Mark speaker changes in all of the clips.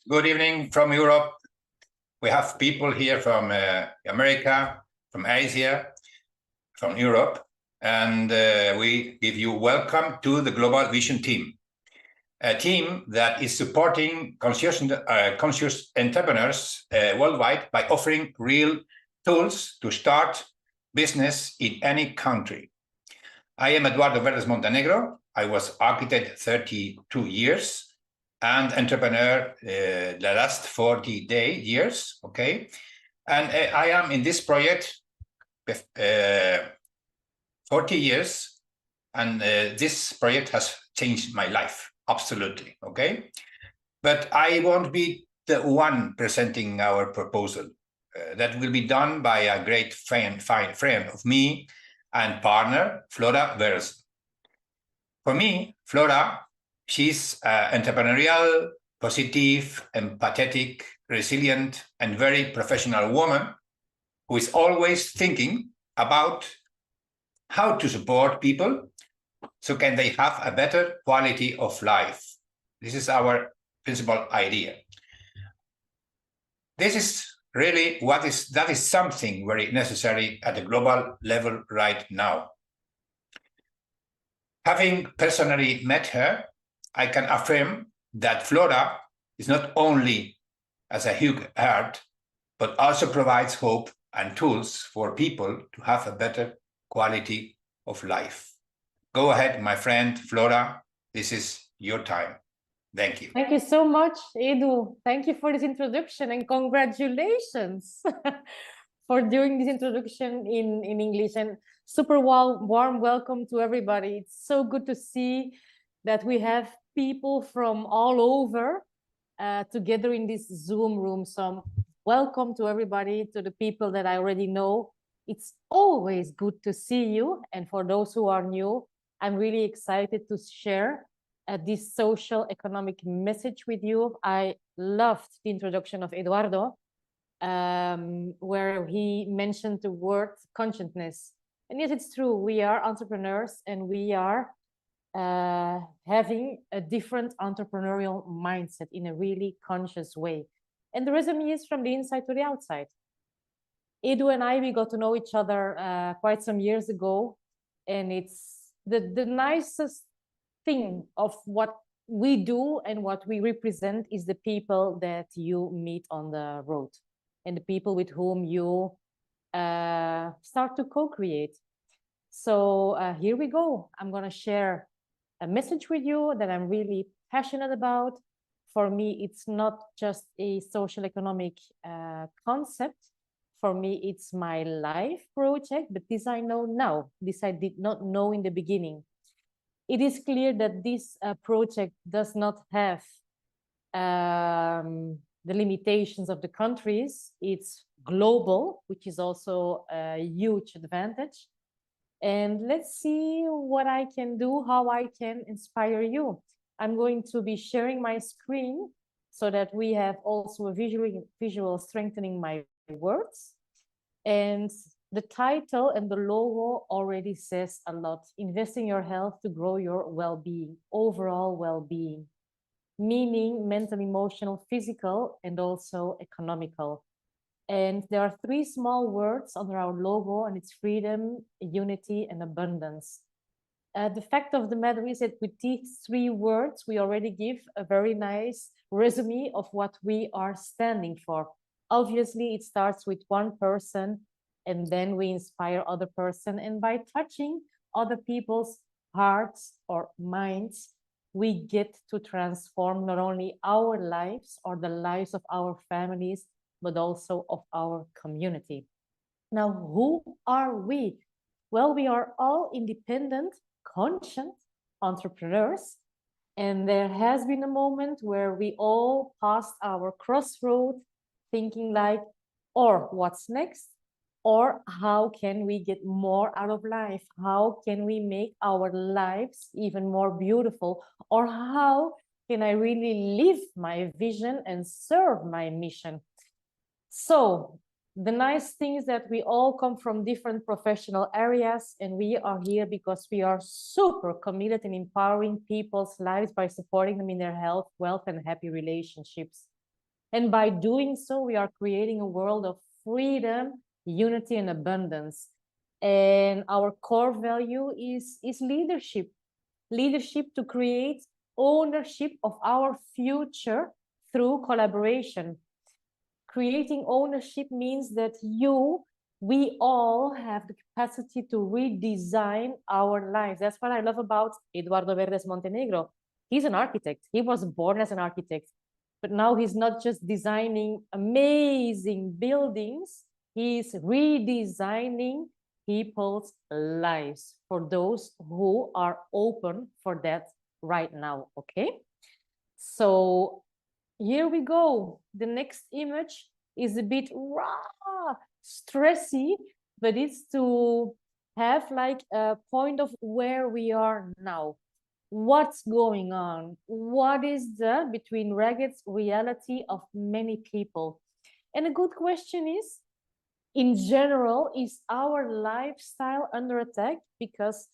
Speaker 1: Good evening from Europe. We have people here from America, from Asia, from Europe, and we give you welcome to the Global Vision team, a team that is supporting conscious entrepreneurs worldwide by offering real tools to start business in any country. I am Eduardo Verdes Montenegro. I was architect 32 years and entrepreneur the last 40 years, okay? And I am in this project 40 years, and this project has changed my life, absolutely, okay? But I won't be the one presenting our proposal. That will be done by a great friend of me and partner, Flora Vers. For me, Flora, she's entrepreneurial, positive, empathetic, resilient, and very professional woman who is always thinking about how to support people so can they have a better quality of life. This is our principal idea. This is really that is something very necessary at the global level right now. Having personally met her, I can affirm that Flora is not only as a huge heart, but also provides hope and tools for people to have a better quality of life. Go ahead, my friend Flora. This is your time. Thank you.
Speaker 2: Thank you so much, Edu. Thank you for this introduction and congratulations for doing this introduction in English, and super warm welcome to everybody. It's so good to see that we have people from all over together in this Zoom room. So welcome to everybody, to the people that I already know. It's always good to see you. And for those who are new, I'm really excited to share this social economic message with you. I loved the introduction of Eduardo, where he mentioned the word consciousness. And yes, it's true. We are entrepreneurs and we are having a different entrepreneurial mindset in a really conscious way. And the resume is from the inside to the outside. Edu and I, we got to know each other quite some years ago. And it's the nicest thing of what we do and what we represent is the people that you meet on the road and the people with whom you start to co-create. So here we go. I'm going to share a message with you that I'm really passionate about. For me, it's not just a social economic concept. For me, it's my life project, but this I know now. This I did not know in the beginning. It is clear that this project does not have the limitations of the countries. It's global, which is also a huge advantage. And let's see what I can do, how I can inspire you. I'm going to be sharing my screen so that we have also a visual strengthening my words. And the title and the logo already says a lot. Investing your health to grow your well-being, overall well-being, meaning mental, emotional, physical, and also economical. And there are three small words under our logo, and it's freedom, unity, and abundance. The fact of the matter is that with these three words, we already give a very nice resume of what we are standing for. Obviously, it starts with one person, and then we inspire other person. And by touching other people's hearts or minds, we get to transform not only our lives or the lives of our families, but also of our community. Now, who are we? Well, we are all independent, conscious entrepreneurs. And there has been a moment where we all passed our crossroad thinking like, or what's next? Or how can we get more out of life? How can we make our lives even more beautiful? Or how can I really live my vision and serve my mission? So the nice thing is that we all come from different professional areas, and we are here because we are super committed in empowering people's lives by supporting them in their health, wealth, and happy relationships. And by doing so, we are creating a world of freedom, unity, and abundance. And our core value is leadership. Leadership to create ownership of our future through collaboration. Creating ownership means that we all have the capacity to redesign our lives. That's what I love about Eduardo Verdes Montenegro. He's an architect. He was born as an architect, but now he's not just designing amazing buildings, he's redesigning people's lives for those who are open for that right now, okay? So here we go. The next image is a bit raw, stressy, but it's to have like a point of where we are now. What's going on? What is the between ragged reality of many people? And a good question is, in general, is our lifestyle under attack? Because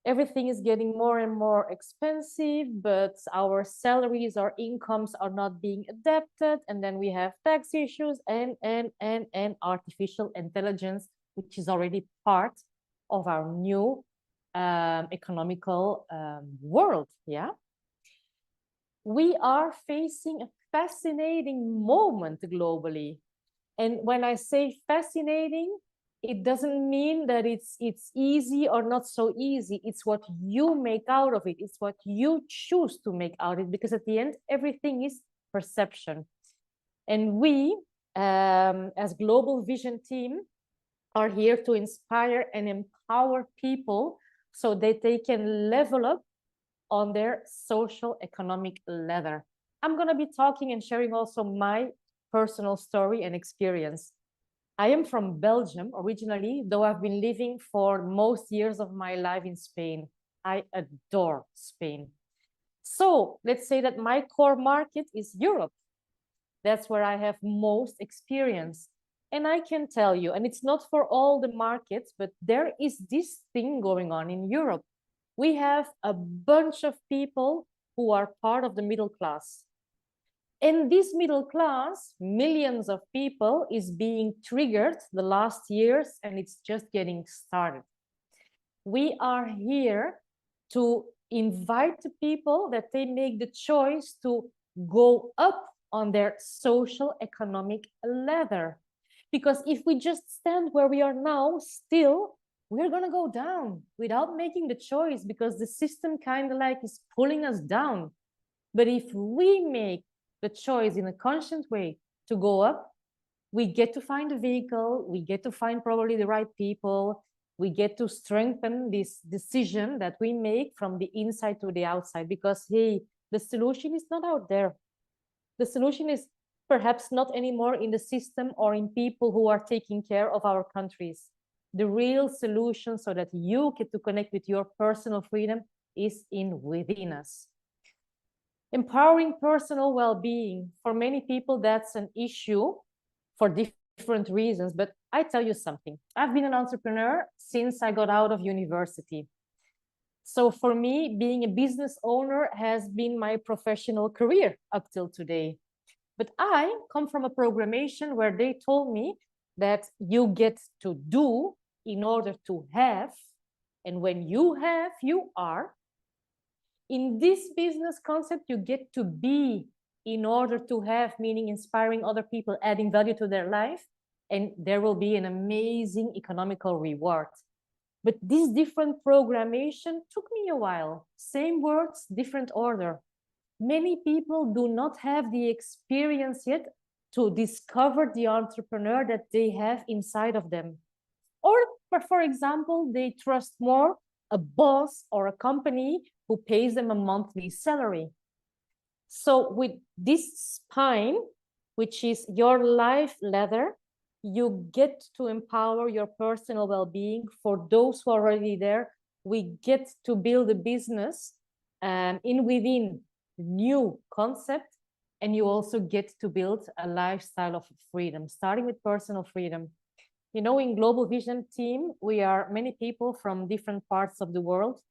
Speaker 2: everything is getting more and more expensive, but our salaries, our incomes are not being adapted. And then we have tax issues and artificial intelligence, which is already part of our new economical world, yeah? We are facing a fascinating moment globally. And when I say fascinating, it doesn't mean that it's easy or not so easy. It's what you make out of it. It's what you choose to make out of it, because at the end, everything is perception. And we, as Global Vision team, are here to inspire and empower people so that they can level up on their social economic ladder. I'm going to be talking and sharing also my personal story and experience. I am from Belgium originally, though I've been living for most years of my life in Spain. I adore Spain. So let's say that my core market is Europe. That's where I have most experience. And I can tell you, and it's not for all the markets, but there is this thing going on in Europe. We have a bunch of people who are part of the middle class. And this middle class, millions of people, is being triggered the last years, and it's just getting started. We are here to invite the people that they make the choice to go up on their social economic ladder. Because if we just stand where we are now, still, we're going to go down without making the choice, because the system kind of like is pulling us down. But if we make the choice in a conscious way to go up, we get to find a vehicle, we get to find probably the right people, we get to strengthen this decision that we make from the inside to the outside, because hey, the solution is not out there. The solution is perhaps not anymore in the system or in people who are taking care of our countries. The real solution so that you get to connect with your personal freedom is within us. Empowering personal well-being. For many people, that's an issue for different reasons. But I tell you something. I've been an entrepreneur since I got out of university. So for me, being a business owner has been my professional career up till today. But I come from a programmation where they told me that you get to do in order to have. And when you have, you are. In this business concept, you get to be in order to have, meaning inspiring other people, adding value to their life, and there will be an amazing economical reward. But this different programmation took me a while. Same words, different order. Many people do not have the experience yet to discover the entrepreneur that they have inside of them. Or, for example, they trust more a boss or a company who pays them a monthly salary. So with this spine, which is your life ladder, you get to empower your personal well-being. For those who are already there, we get to build a business within new concept, and you also get to build a lifestyle of freedom, starting with personal freedom. You know, in Global Vision team, we are many people from different parts of the world.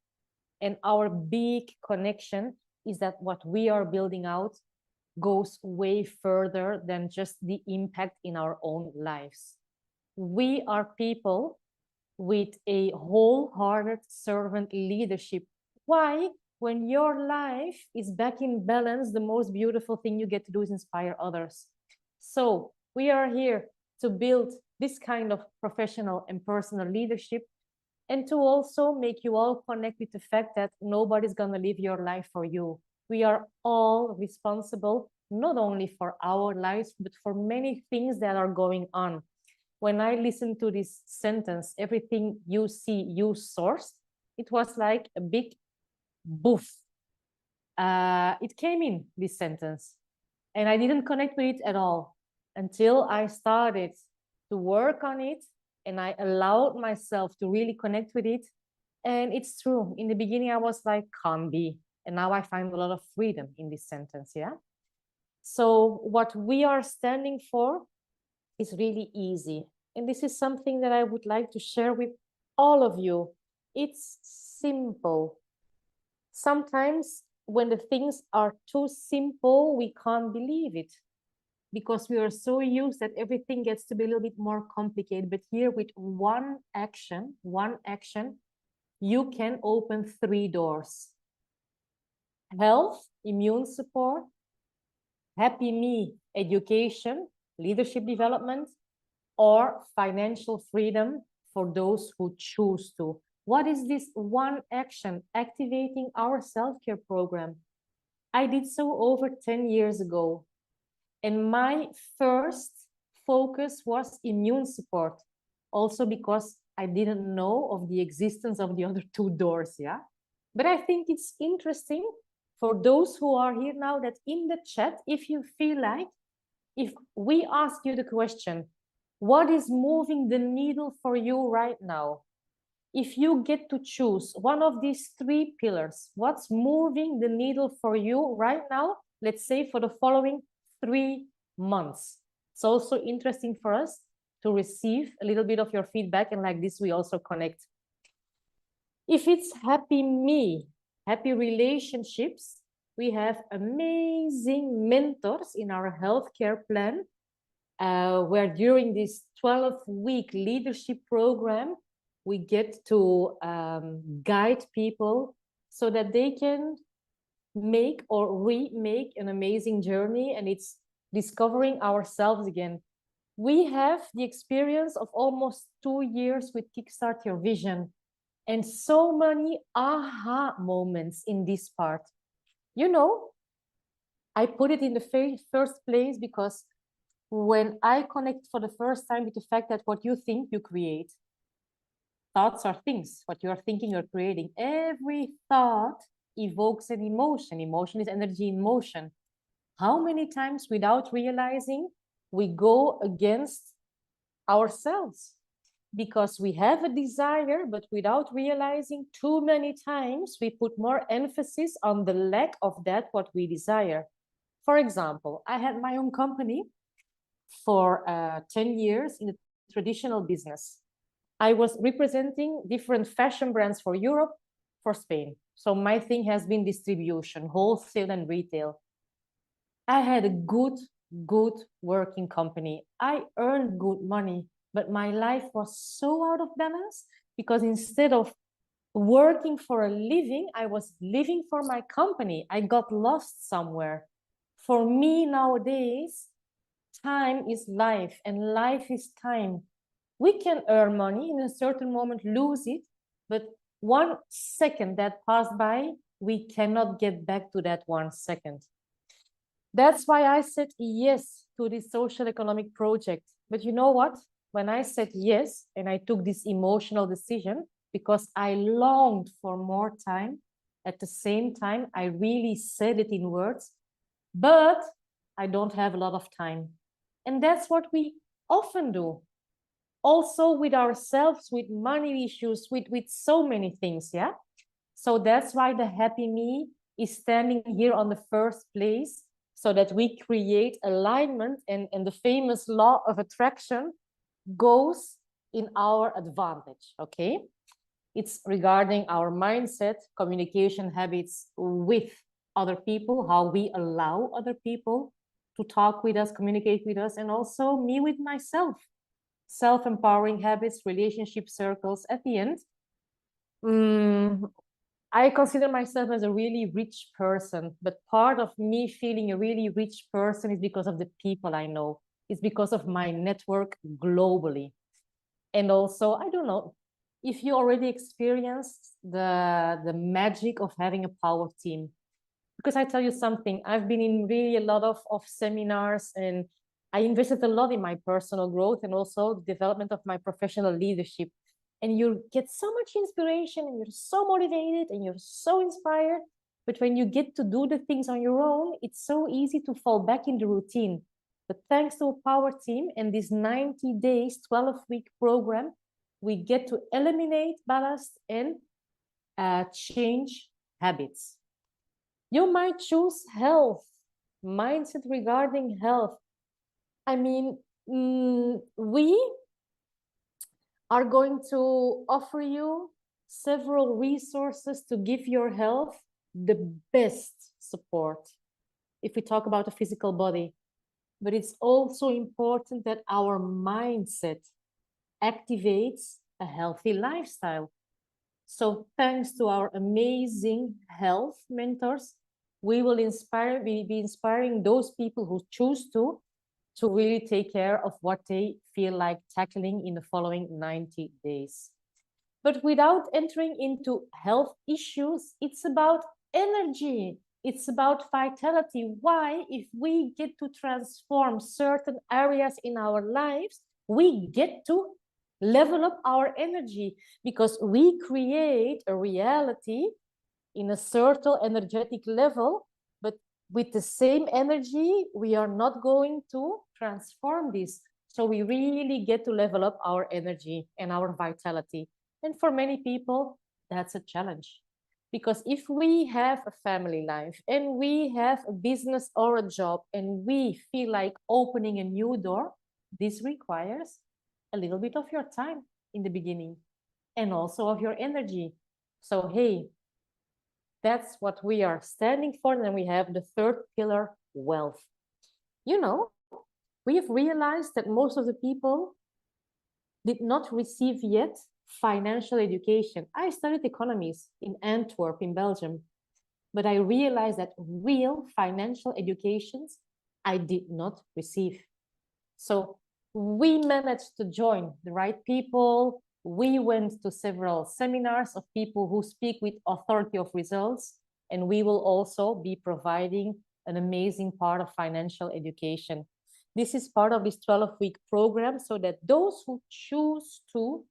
Speaker 2: And our big connection is that what we are building out goes way further than just the impact in our own lives. We are people with a wholehearted servant leadership. Why? When your life is back in balance, the most beautiful thing you get to do is inspire others. So we are here to build this kind of professional and personal leadership, and to also make you all connect with the fact that nobody's going to live your life for you. We are all responsible, not only for our lives, but for many things that are going on. When I listened to this sentence, everything you see, you sourced, it was like a big boof. It came in, this sentence, and I didn't connect with it at all until I started to work on it and I allowed myself to really connect with it. And it's true. In the beginning, I was like, can't be. And now I find a lot of freedom in this sentence, yeah? So what we are standing for is really easy. And this is something that I would like to share with all of you. It's simple. Sometimes when the things are too simple, we can't believe it because we are so used that everything gets to be a little bit more complicated. But here with one action, you can open 3 doors. Health, immune support, happy me, education, leadership development, or financial freedom for those who choose to. What is this one action? Activating our self-care program. I did so over 10 years ago. And my first focus was immune support. Also because I didn't know of the existence of the other 2 doors, yeah? But I think it's interesting for those who are here now that in the chat, if you feel like, if we ask you the question, what is moving the needle for you right now? If you get to choose one of these 3 pillars, what's moving the needle for you right now, let's say for the following 3 months. It's also interesting for us to receive a little bit of your feedback, and like this, we also connect. If it's happy me, happy relationships, we have amazing mentors in our healthcare plan, where during this 12-week leadership program, we get to guide people so that they can make or remake an amazing journey, and it's discovering ourselves again. We have the experience of almost 2 years with Kickstart Your Vision, and so many aha moments in this part. You know, I put it in the first place because when I connect for the first time with the fact that what you think, you create. Thoughts are things. What you're thinking, you're creating. Every thought evokes an emotion. Emotion is energy in motion. How many times without realizing we go against ourselves? Because we have a desire, but without realizing, too many times we put more emphasis on the lack of that what we desire. For example, I had my own company for 10 years in the traditional business. I was representing different fashion brands for Europe, for Spain. So my thing has been distribution, wholesale and retail. I had a good working company. I earned good money, but my life was so out of balance because instead of working for a living, I was living for my company. I got lost somewhere. For me nowadays, time is life and life is time. We can earn money in a certain moment, lose it, but 1 second that passed by, we cannot get back to that 1 second. That's why I said yes to this social economic project. But you know what? When I said yes, and I took this emotional decision because I longed for more time, at the same time, I really said it in words, but I don't have a lot of time. And that's what we often do. Also with ourselves, with money issues, with so many things, yeah? So that's why the happy me is standing here on the first place, so that we create alignment and the famous law of attraction goes in our advantage, okay? It's regarding our mindset, communication habits with other people, how we allow other people to talk with us, communicate with us, and also me with myself. Self-empowering habits, relationship circles. At the end, I consider myself as a really rich person, but part of me feeling a really rich person is because of the people I know. It's because of my network globally. And also, I don't know if you already experienced the magic of having a power team. Because I tell you something, I've been in really a lot of seminars, and I invested a lot in my personal growth and also the development of my professional leadership. And you get so much inspiration and you're so motivated and you're so inspired. But when you get to do the things on your own, it's so easy to fall back in the routine. But thanks to a power team and this 90 days, 12-week program, we get to eliminate ballast and change habits. You might choose health, mindset regarding health. I mean, we are going to offer you several resources to give your health the best support if we talk about the physical body. But it's also important that our mindset activates a healthy lifestyle. So thanks to our amazing health mentors, we will be inspiring those people who choose to really take care of what they feel like tackling in the following 90 days. But without entering into health issues, it's about energy. It's about vitality. Why? If we get to transform certain areas in our lives, we get to level up our energy because we create a reality in a certain energetic level, but with the same energy, we are not going to transform this. So we really get to level up our energy and our vitality. And for many people, that's a challenge. Because if we have a family life and we have a business or a job and we feel like opening a new door, this requires a little bit of your time in the beginning and also of your energy. So, hey, that's what we are standing for. And then we have the third pillar, wealth. You know, we have realized that most of the people did not receive yet financial education. I studied economics in Antwerp, in Belgium, but I realized that real financial educations I did not receive. So we managed to join the right people. We went to several seminars of people who speak with authority of results, and we will also be providing an amazing part of financial education. This is part of this 12-week program so that those who choose to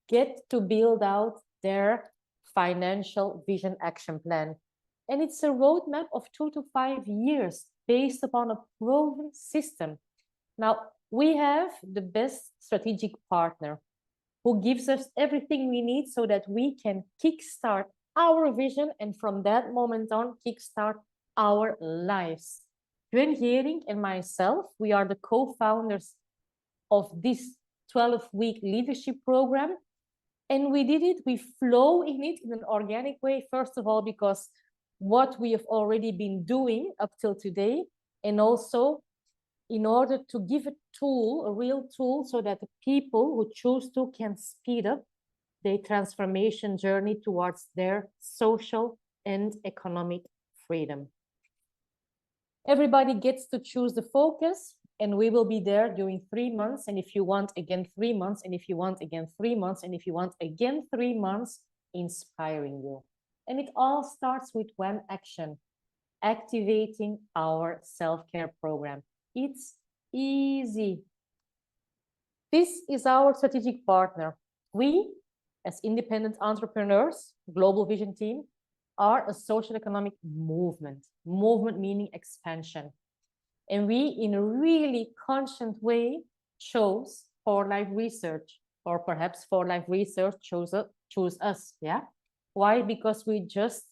Speaker 2: get to build out their financial vision action plan. And it's a roadmap of 2 to 5 years based upon a proven system. Now, we have the best strategic partner who gives us everything we need so that we can kickstart our vision and from that moment on, kickstart our lives. Gwen Gering and myself, we are the co-founders of this 12-week leadership program. And we did it, we flow in it in an organic way, first of all, because what we have already been doing up till today, and also in order to give a tool, a real tool, so that the people who choose to can speed up their transformation journey towards their social and economic freedom. Everybody gets to choose the focus, and we will be there during 3 months. And if you want, again, 3 months, and if you want, again, 3 months, and if you want, again, 3 months, inspiring you. And it all starts with one action, activating our self-care program. It's easy. This is our strategic partner. We, as independent entrepreneurs, Global Vision Team, are a social economic movement. Movement meaning expansion. And we, in a really conscious way, chose For Life Research, or perhaps For Life Research chose us, yeah? Why? Because we just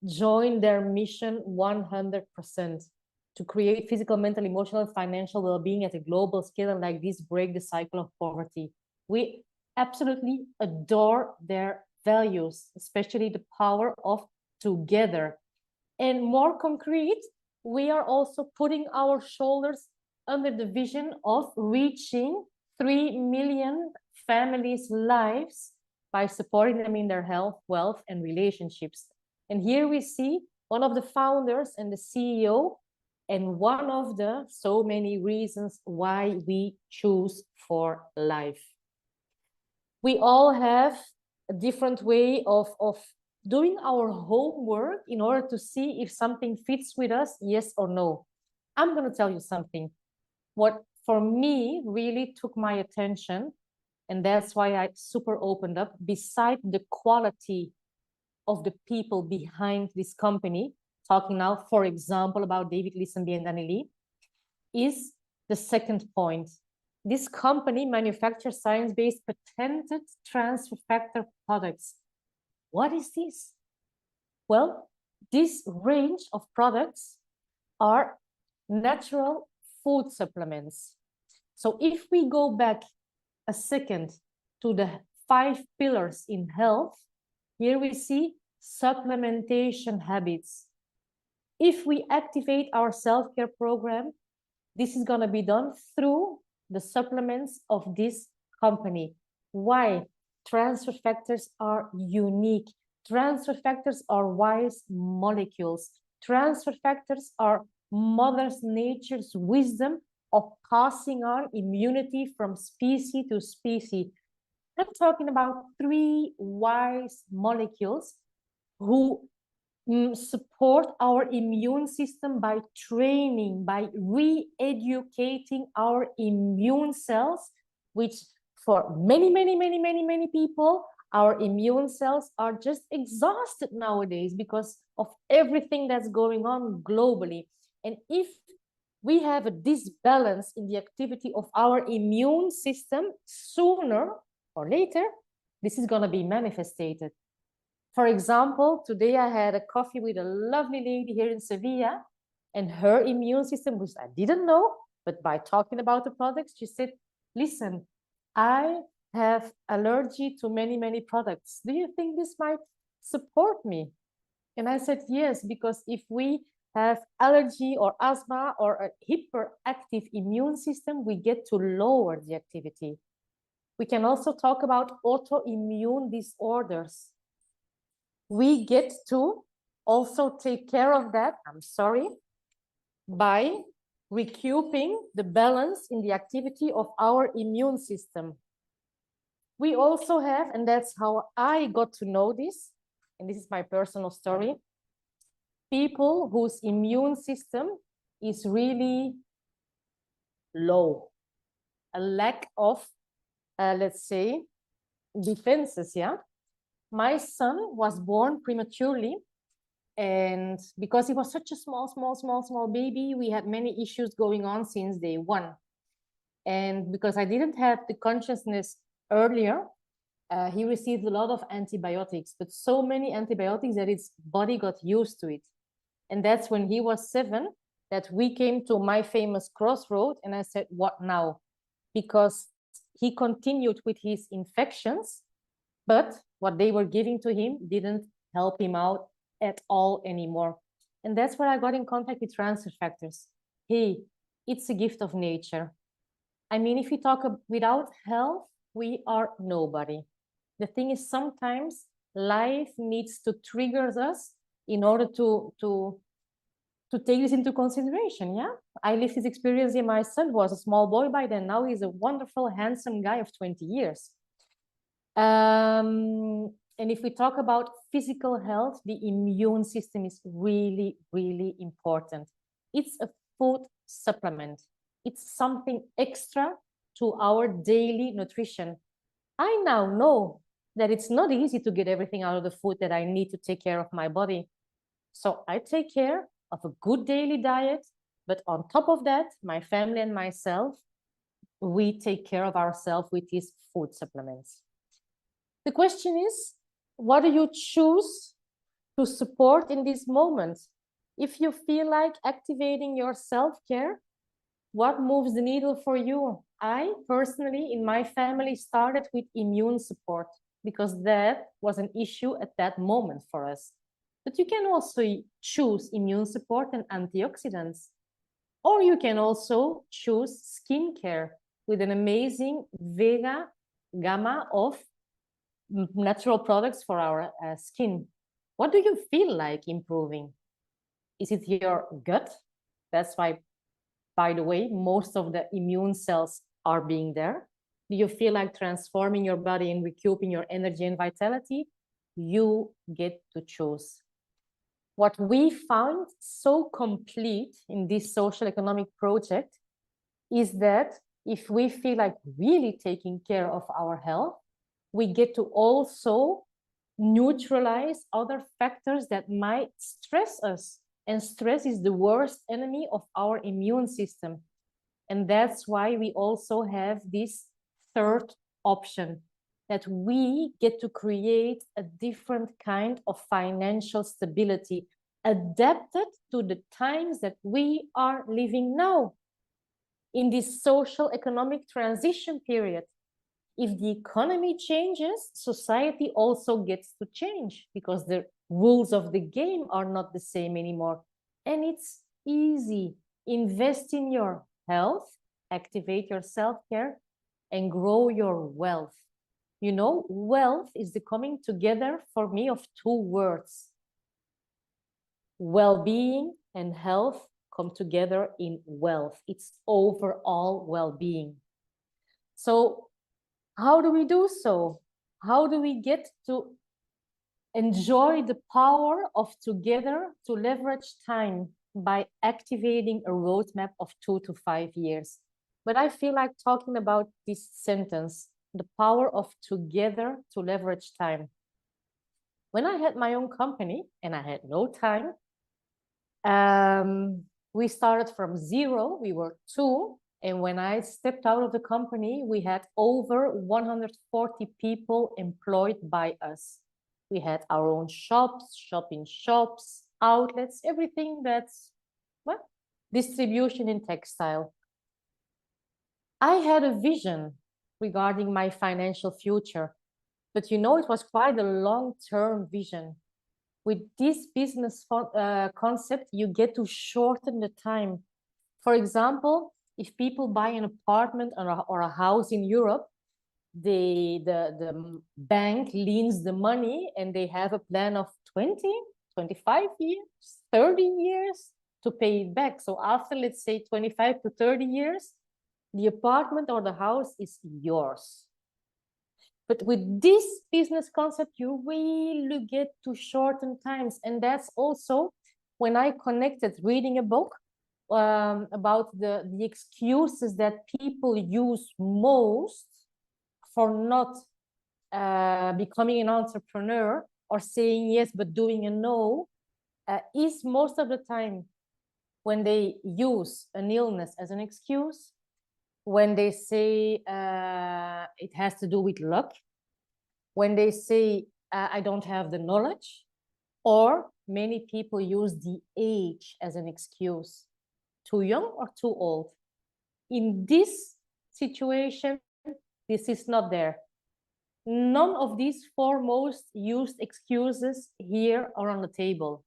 Speaker 2: joined their mission 100%. To create physical, mental, emotional, and financial well-being at a global scale, and like this, break the cycle of poverty. We absolutely adore their values, especially the power of together. And more concrete, we are also putting our shoulders under the vision of reaching 3 million families' lives by supporting them in their health, wealth, and relationships. And here we see one of the founders and the CEO, and one of the so many reasons why we choose for life. We all have a different way of doing our homework in order to see if something fits with us, yes or no. I'm going to tell you something. What for me really took my attention, and that's why I super opened up, beside the quality of the people behind this company, talking now, for example, about David Lisenby and Anneli, is the second point. This company manufactures science-based patented transfer factor products. What is this? Well, this range of products are natural food supplements. So if we go back a second to the 5 pillars in health, here we see supplementation habits. If we activate our self-care program, this is going to be done through the supplements of this company. Why? Transfer factors are unique. Transfer factors are wise molecules. Transfer factors are Mother Nature's wisdom of passing on immunity from species to species. I'm talking about 3 wise molecules who support our immune system by training, by re-educating our immune cells, which for many people, our immune cells are just exhausted nowadays because of everything that's going on globally. And if we have a disbalance in the activity of our immune system, sooner or later, this is going to be manifested. For example, today I had a coffee with a lovely lady here in Sevilla, and her immune system, which I didn't know, but by talking about the products, she said, listen, I have allergy to many products. Do you think this might support me? And I said, yes, because if we have allergy or asthma or a hyperactive immune system, we get to lower the activity. We can also talk about autoimmune disorders. We get to also take care of that, by recouping the balance in the activity of our immune system. We also have, and that's how I got to know this, and this is my personal story, people whose immune system is really low, a lack of, let's say, defenses, yeah? My son was born prematurely, and because he was such a small baby, we had many issues going on since day one. And because I didn't have the consciousness earlier, he received a lot of antibiotics, but so many antibiotics that his body got used to it. And that's when he was 7 that we came to my famous crossroad, and I said, what now? Because he continued with his infections, but what they were giving to him didn't help him out at all anymore. And that's where I got in contact with transfer factors. Hey, it's a gift of nature. I mean, if we talk without health, we are nobody. The thing is, sometimes life needs to trigger us in order to take this into consideration, yeah? I lived this experience in my son, who was a small boy by then. Now he's a wonderful, handsome guy of 20 years. And if we talk about physical health, the immune system is really important. It's a food supplement. It's something extra to our daily nutrition. I now know that it's not easy to get everything out of the food that I need to take care of my body. So I take care of a good daily diet, but on top of that, my family and myself, we take care of ourselves with these food supplements. The question is, what do you choose to support in this moment? If you feel like activating your self-care, what moves the needle for you? I personally, in my family, started with immune support because that was an issue at that moment for us. But you can also choose immune support and antioxidants. Or you can also choose skincare with an amazing Vega gamma of natural products for our skin. What do you feel like improving? Is it your gut? That's why, by the way, most of the immune cells are being there. Do you feel like transforming your body and recouping your energy and vitality? You get to choose. What we found so complete in this social economic project is that if we feel like really taking care of our health, we get to also neutralize other factors that might stress us. And stress is the worst enemy of our immune system. And that's why we also have this third option, that we get to create a different kind of financial stability adapted to the times that we are living now in this social economic transition period. If the economy changes, society also gets to change because the rules of the game are not the same anymore. And it's easy. Invest in your health, activate your self-care, and grow your wealth. You know, wealth is the coming together for me of two words. Well-being and health come together in wealth. It's overall well-being. So how do we do so? How do we get to enjoy the power of together to leverage time by activating a roadmap of 2 to 5 years? But I feel like talking about this sentence, the power of together to leverage time. When I had my own company and I had no time, we started from zero. We were two. And when I stepped out of the company, we had over 140 people employed by us. We had our own shops, shop-in-shops, outlets, everything that's, well, distribution in textile. I had a vision regarding my financial future, but you know, it was quite a long-term vision. With this business concept, you get to shorten the time. For example, if people buy an apartment or a house in Europe, the bank leans the money and they have a plan of 20, 25 years, 30 years to pay it back. So after, let's say, 25 to 30 years, the apartment or the house is yours. But with this business concept, you really get to shorten times. And that's also when I connected reading a book about the excuses that people use most for not becoming an entrepreneur or saying yes but doing a no, is most of the time when they use an illness as an excuse, when they say it has to do with luck, when they say I don't have the knowledge, or many people use the age as an excuse. Too young or too old? In this situation, this is not there. None of these four most used excuses here are on the table.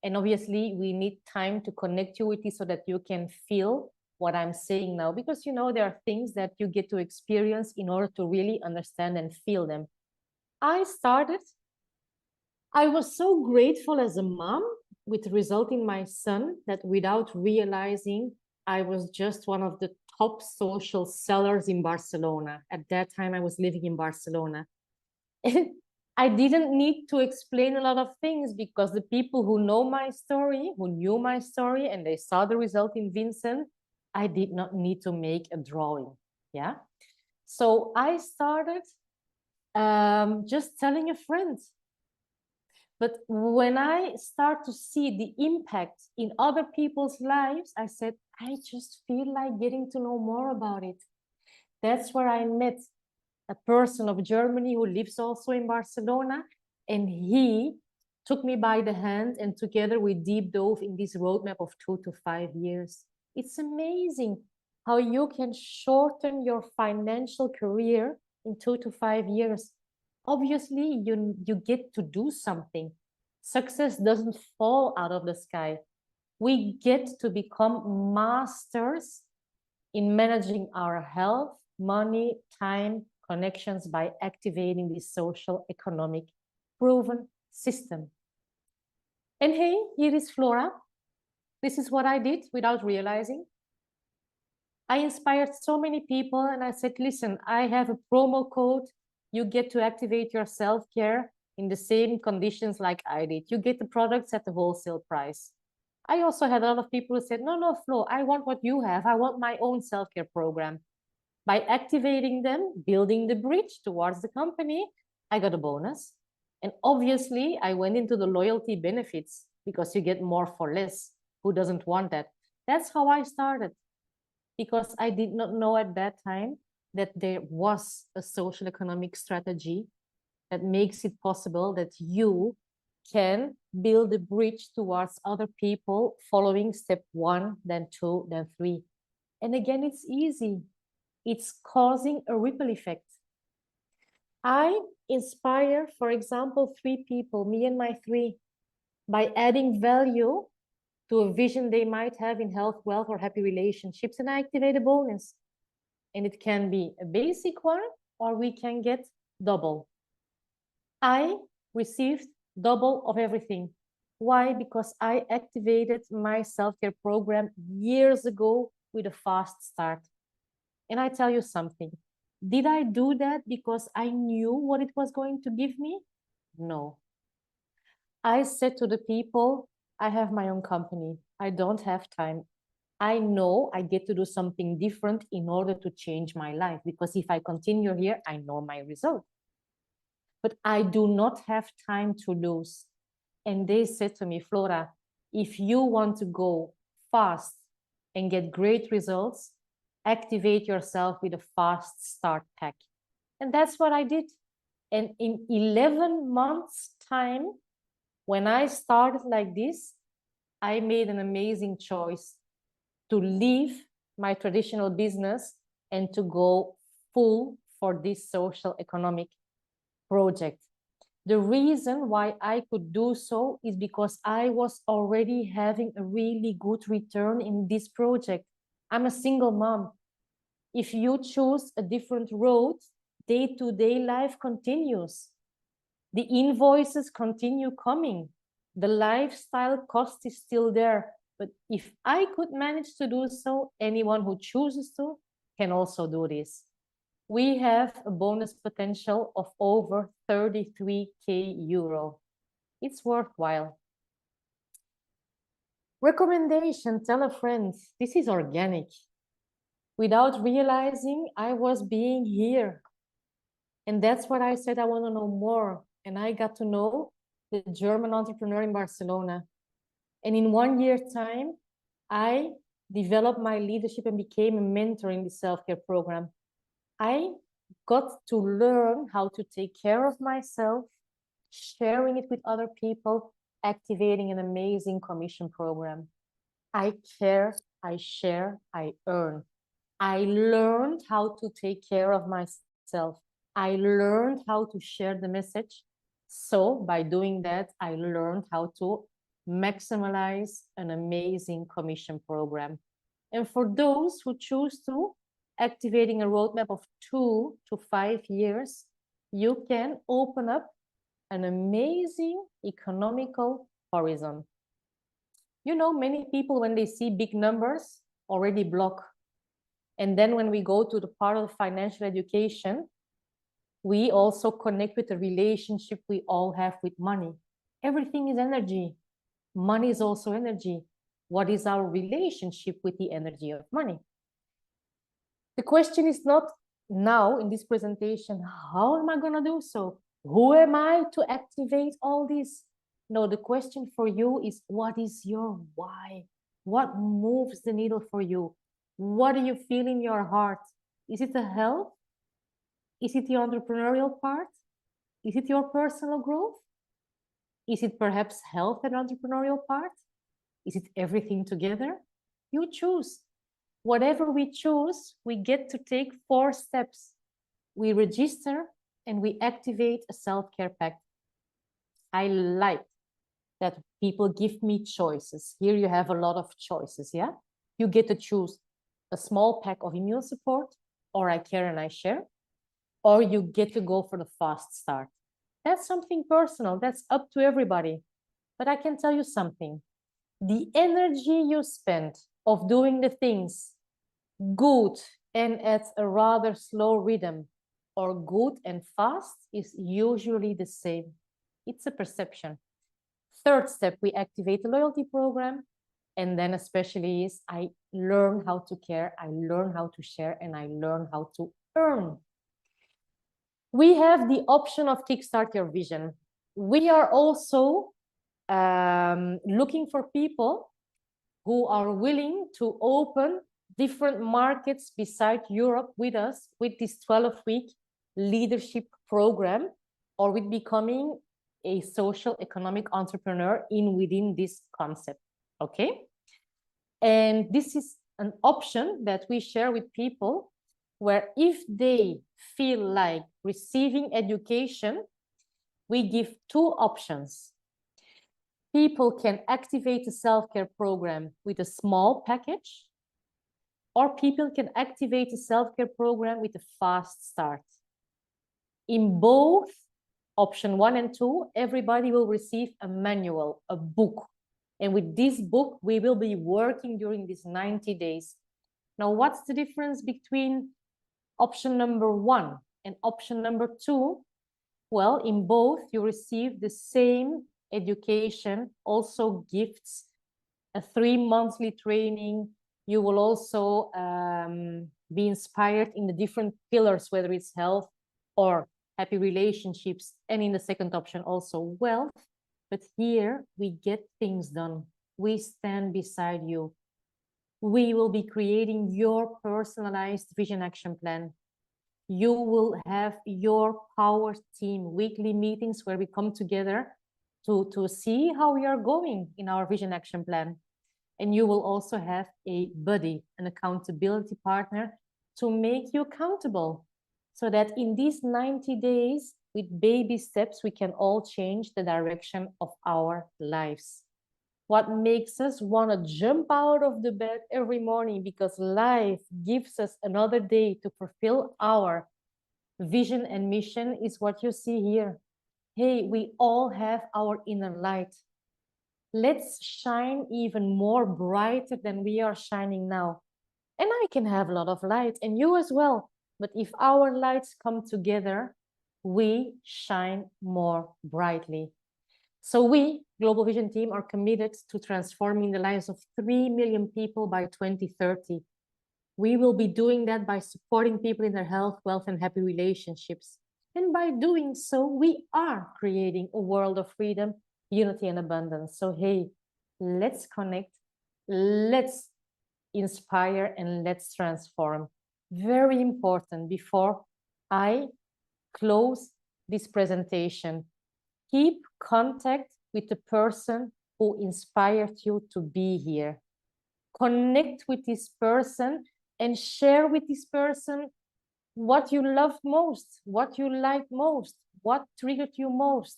Speaker 2: And obviously, we need time to connect you with this so that you can feel what I'm saying now, because you know there are things that you get to experience in order to really understand and feel them. I was so grateful as a mom with the result in my son that without realizing, I was just one of the top social sellers in Barcelona. At that time, I was living in Barcelona. I didn't need to explain a lot of things because the people who know my story, who knew my story, and they saw the result in Vincent, I did not need to make a drawing. Yeah. So I started just telling a friend. But when I start to see the impact in other people's lives, I said, I just feel like getting to know more about it. That's where I met a person of Germany who lives also in Barcelona. And he took me by the hand and together we deep dove in this roadmap of 2 to 5 years. It's amazing how you can shorten your financial career in 2 to 5 years. Obviously, you get to do something. Success doesn't fall out of the sky. We get to become masters in managing our health, money, time, connections by activating this social, economic, proven system. And hey, here is Flora. This is what I did without realizing. I inspired so many people and I said, listen, I have a promo code. You get to activate your self-care in the same conditions like I did. You get the products at the wholesale price. I also had a lot of people who said, no, Flo, I want what you have. I want my own self-care program. By activating them, building the bridge towards the company, I got a bonus. And obviously, I went into the loyalty benefits because you get more for less. Who doesn't want that? That's how I started. Because I did not know at that time that there was a social economic strategy that makes it possible that you can build a bridge towards other people following step 1, then 2, then 3. And again, it's easy. It's causing a ripple effect. I inspire, for example, 3 people, me and my 3, by adding value to a vision they might have in health, wealth, or happy relationships, and I activate a bonus. And it can be a basic one, or we can get double. I received double of everything. Why? Because I activated my self-care program years ago with a fast start. And I tell you something, did I do that because I knew what it was going to give me? No. I said to the people, I have my own company. I don't have time. I know I get to do something different in order to change my life, because if I continue here, I know my result. But I do not have time to lose. And they said to me, Flora, if you want to go fast and get great results, activate yourself with a fast start pack. And that's what I did. And in 11 months' time, when I started like this, I made an amazing choice to leave my traditional business and to go full for this social economic project. The reason why I could do so is because I was already having a really good return in this project. I'm a single mom. If you choose a different road, day-to-day life continues. The invoices continue coming. The lifestyle cost is still there. But if I could manage to do so, anyone who chooses to can also do this. We have a bonus potential of over 33k euro. It's worthwhile. Recommendation, tell a friend. This is organic. Without realizing, I was being here. And that's what I said, I want to know more. And I got to know the German entrepreneur in Barcelona. And in 1 year's time, I developed my leadership and became a mentor in the self-care program. I got to learn how to take care of myself, sharing it with other people, activating an amazing commission program. I care, I share, I earn. I learned how to take care of myself. I learned how to share the message. So by doing that, I learned how to maximize an amazing commission program. And for those who choose to, activating a roadmap of 2 to 5 years, you can open up an amazing economical horizon. You know, many people, when they see big numbers, already block. And then when we go to the part of financial education, we also connect with the relationship we all have with money. Everything is energy. Money is also energy. What is our relationship with the energy of money? The question is not now in this presentation, how am I going to do so? Who am I to activate all this? No, the question for you is, what is your why? What moves the needle for you? What do you feel in your heart? Is it the health? Is it the entrepreneurial part? Is it your personal growth? Is it perhaps health and entrepreneurial part? Is it everything together? You choose. Whatever we choose, we get to take 4 steps. We register and we activate a self-care pact. I like that people give me choices. Here you have a lot of choices, yeah? You get to choose a small pack of immune support, or I care and I share, or you get to go for the fast start. That's something personal. That's up to everybody. But I can tell you something. The energy you spend of doing the things good and at a rather slow rhythm, or good and fast, is usually the same. It's a perception. Third step, we activate the loyalty program. And then especially is I learn how to care, I learn how to share, and I learn how to earn. We have the option of Kickstart Your Vision. We are also looking for people who are willing to open different markets beside Europe with us with this 12-week leadership program, or with becoming a social economic entrepreneur within this concept. Okay. And this is an option that we share with people, where if they feel like receiving education, we give two options. People can activate a self-care program with a small package, or people can activate a self-care program with a fast start. In both option 1 and 2, everybody will receive a manual, a book. And with this book, we will be working during these 90 days. Now, what's the difference between option number 1 and option number 2? Well, in both, you receive the same education, also gifts, a 3-monthly training. You will also be inspired in the different pillars, whether it's health or happy relationships, and in the second option also wealth. But here we get things done. We stand beside you. We will be creating your personalized vision action plan. You will have your power team weekly meetings where we come together to see how we are going in our vision action plan. And you will also have a buddy, an accountability partner, to make you accountable, so that in these 90 days, with baby steps, we can all change the direction of our lives. What makes us want to jump out of the bed every morning, because life gives us another day to fulfill our vision and mission, is what you see here. Hey, we all have our inner light. Let's shine even more brighter than we are shining now. And I can have a lot of light, and you as well. But if our lights come together, we shine more brightly. So we, Global Vision Team, are committed to transforming the lives of 3 million people by 2030. We will be doing that by supporting people in their health, wealth, and happy relationships. And by doing so, we are creating a world of freedom, unity, and abundance. So, hey, let's connect, let's inspire, and let's transform. Very important. Before I close this presentation, keep contact with the person who inspired you to be here. Connect with this person and share with this person what you love most, what you like most, what triggered you most,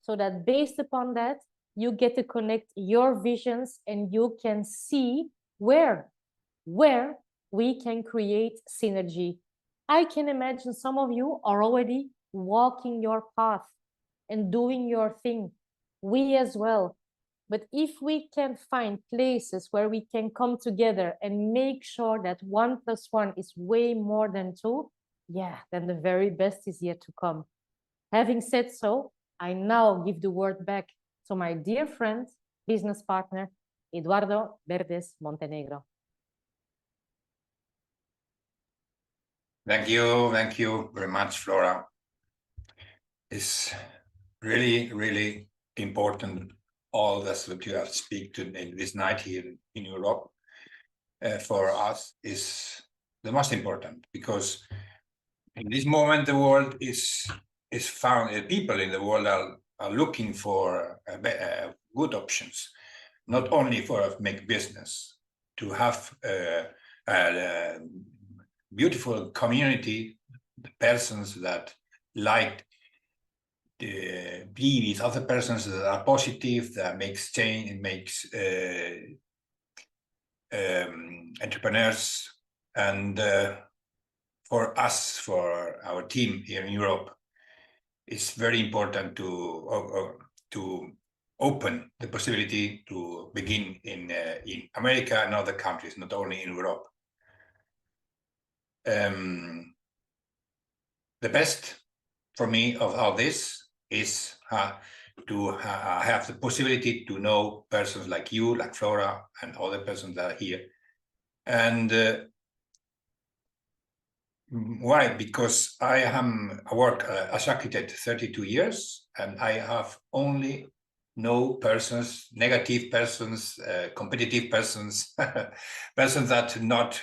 Speaker 2: so that based upon that, you get to connect your visions and you can see where we can create synergy. I can imagine some of you are already walking your path and doing your thing. We as well. But if we can find places where we can come together and make sure that 1 + 1 is way more than 2, yeah, then the very best is yet to come. Having said so, I now give the word back to my dear friend, business partner, Eduardo Verdes Montenegro.
Speaker 1: Thank you very much, Flora. It's really, really important, all this that you have speak to in this night here in Europe. For us is the most important, because in this moment the world is found, people in the world are looking for good options, not only for make business, to have a beautiful community, the persons that like be with other persons that are positive, that makes change, it makes entrepreneurs. And for us, for our team here in Europe, it's very important to open the possibility to begin in America and other countries, not only in Europe. The best for me of all this is to have the possibility to know persons like you, like Flora, and other persons that are here. And why? Because I work as architect 32 years, and I have only no persons, negative persons, competitive persons, persons that not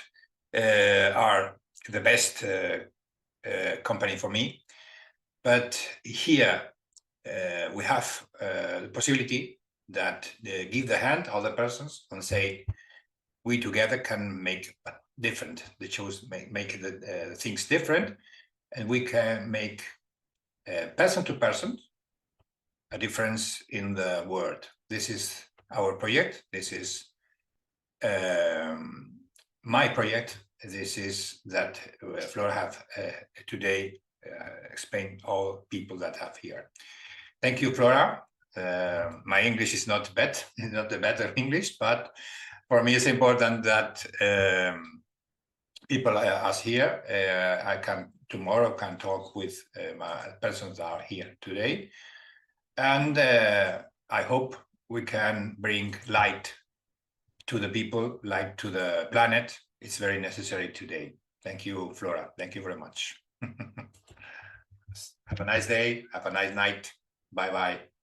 Speaker 1: are the best company for me. But here we have the possibility that give the hand other persons and say, we together can make different, the choose make the things different, and we can make person to person a difference in the world. This is our project. This is my project. This is that Flora have today explained all people that have here. Thank you, Flora. My English is not not the better English, but for me it's important that people as here, I can tomorrow can talk with my persons that are here today, and I hope we can bring light to the people, light to the planet. It's very necessary today. Thank you, Flora. Thank you very much. Have a nice day. Have a nice night. Bye-bye.